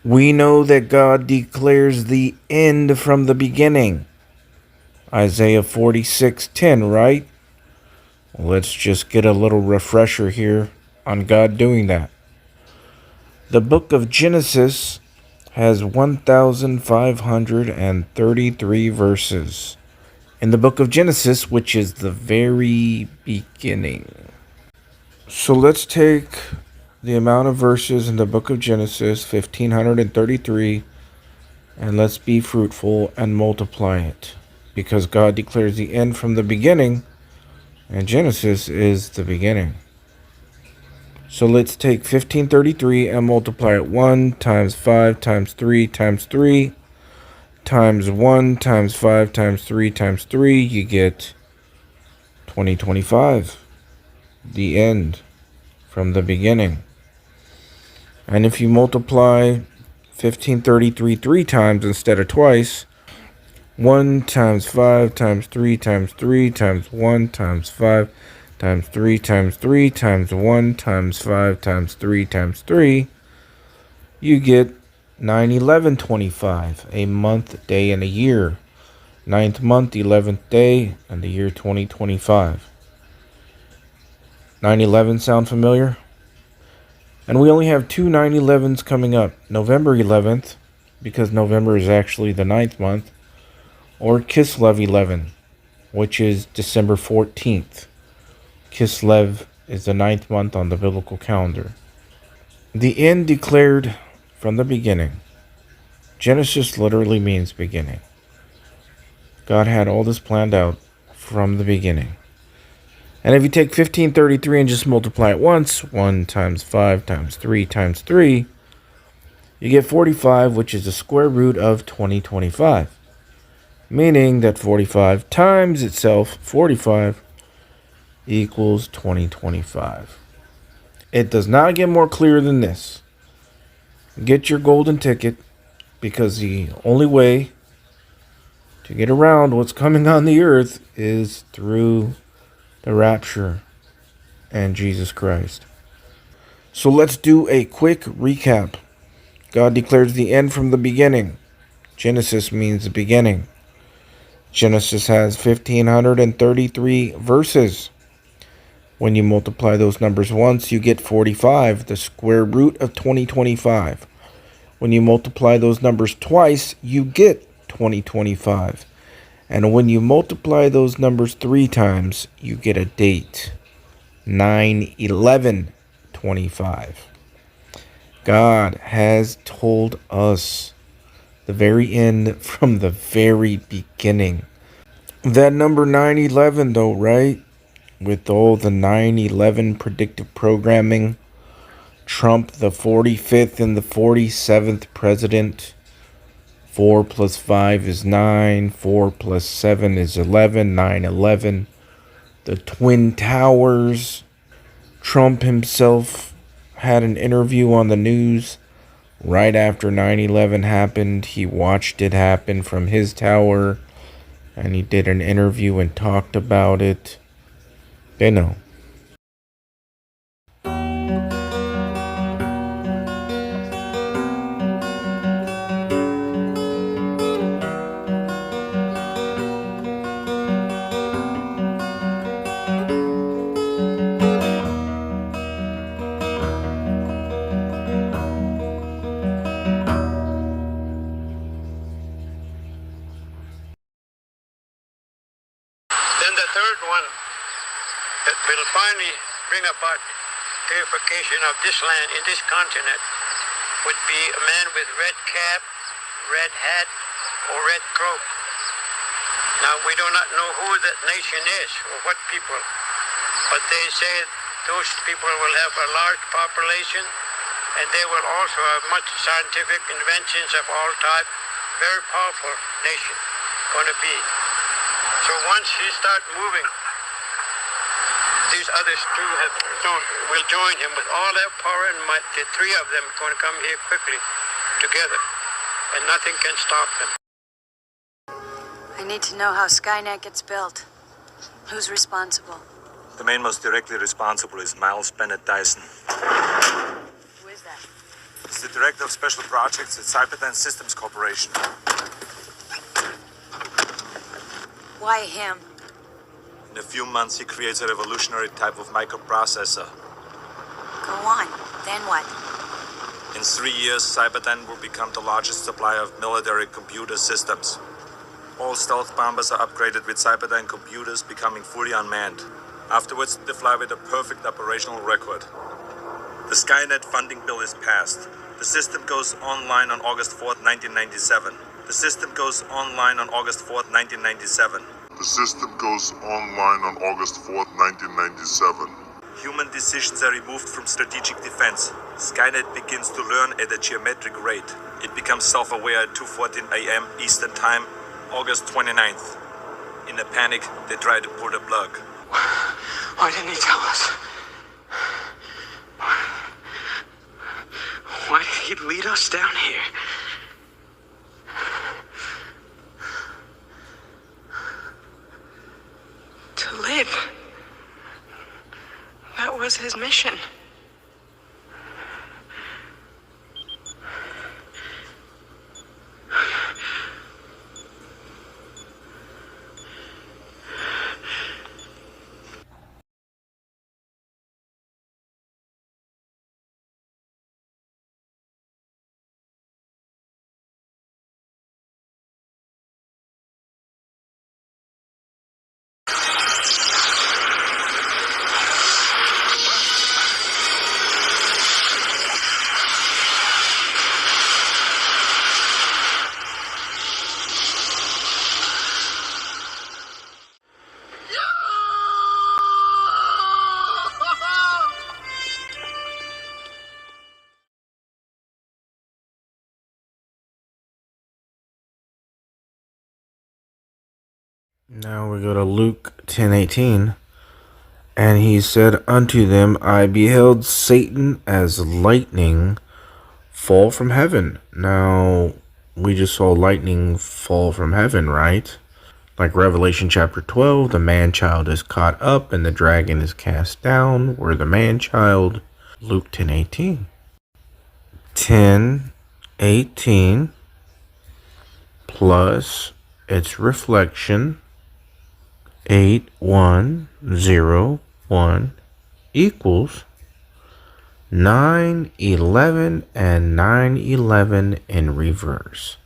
We know that God declares the end from the beginning. Isaiah 46:10, right? Let's just get a little refresher here on God doing that. The book of Genesis has 1,533 verses. In the book of Genesis, which is the very beginning. So let's take the amount of verses in the book of Genesis, 1,533, and let's be fruitful and multiply it. Because God declares the end from the beginning, and Genesis is the beginning. So let's take 1533 and multiply it. 1 times 5 times 3 times 3 times 1 times 5 times 3 times 3. You get 2025. The end from the beginning. And if you multiply 1533 3 times instead of twice, 1 times 5 times 3 times 3 times 1 times 5 times 3 times 3 times 1 times 5 times 3 times 3, you get 9/11/25, a month, day, and a year. 9th month, 11th day, and the year 2025. 9/11 sound familiar? And we only have two 9/11s coming up. November 11th, because November is actually the 9th month, or Kislev 11, which is December 14th. Kislev is the 9th month on the biblical calendar. The end declared from the beginning. Genesis literally means beginning. God had all this planned out from the beginning. And if you take 1533 and just multiply it once, 1 times 5 times 3 times 3, you get 45, which is the square root of 2025. Meaning that 45 times itself, 45, equals 2025. It does not get more clear than this. Get your golden ticket, because the only way to get around what's coming on the earth is through the rapture and Jesus Christ. So let's do a quick recap. God declares the end from the beginning. Genesis means the beginning. Genesis has 1,533 verses. When you multiply those numbers once, you get 45, the square root of 2025. When you multiply those numbers twice, you get 2025. And when you multiply those numbers 3 times, you get a date. 9/11/25. God has told us the very end from the very beginning. That number 9/11 though, right? With all the 9/11 predictive programming, Trump the 45th and the 47th president. 4 plus 5 is 9. 4 plus 7 is 11. 9/11. The Twin Towers. Trump himself had an interview on the news right after 9/11 happened. He watched it happen from his tower, and he did an interview and talked about it. They know. Then the third one that will finally bring about purification of this land in this continent would be a man with red cap, red hat, or red cloak. Now we do not know who that nation is or what people, but they say those people will have a large population, and they will also have much scientific inventions of all type. Very powerful nation going to be. So once he starts moving, these others too will join him with all their power and might. The three of them are going to come here quickly together, and nothing can stop them. I need to know how Skynet gets built. Who's responsible? The man most directly responsible is Miles Bennett Dyson. Who is that? He's the Director of Special Projects at Cyberdyne Systems Corporation. Why him? In a few months, he creates a revolutionary type of microprocessor. Go on. Then what? In 3 years, Cyberdyne will become the largest supplier of military computer systems. All stealth bombers are upgraded with Cyberdyne computers, becoming fully unmanned. Afterwards, they fly with a perfect operational record. The Skynet funding bill is passed. The system goes online on August 4th, 1997. The system goes online on August 4th, 1997. The system goes online on August 4th, 1997. Human decisions are removed from strategic defense. Skynet begins to learn at a geometric rate. It becomes self-aware at 2:14 a.m. Eastern Time, August 29th. In a panic, they try to pull the plug. Why didn't he tell us? Why did he lead us down here? To live. That was his mission. Now we go to Luke 10:18. And he said unto them, I beheld Satan as lightning fall from heaven. Now, we just saw lightning fall from heaven, right? Like Revelation chapter 12, the man-child is caught up and the dragon is cast down. We're the man-child. Luke 10:18. 10:18 plus its reflection 8101 equals 911 and 911 in reverse.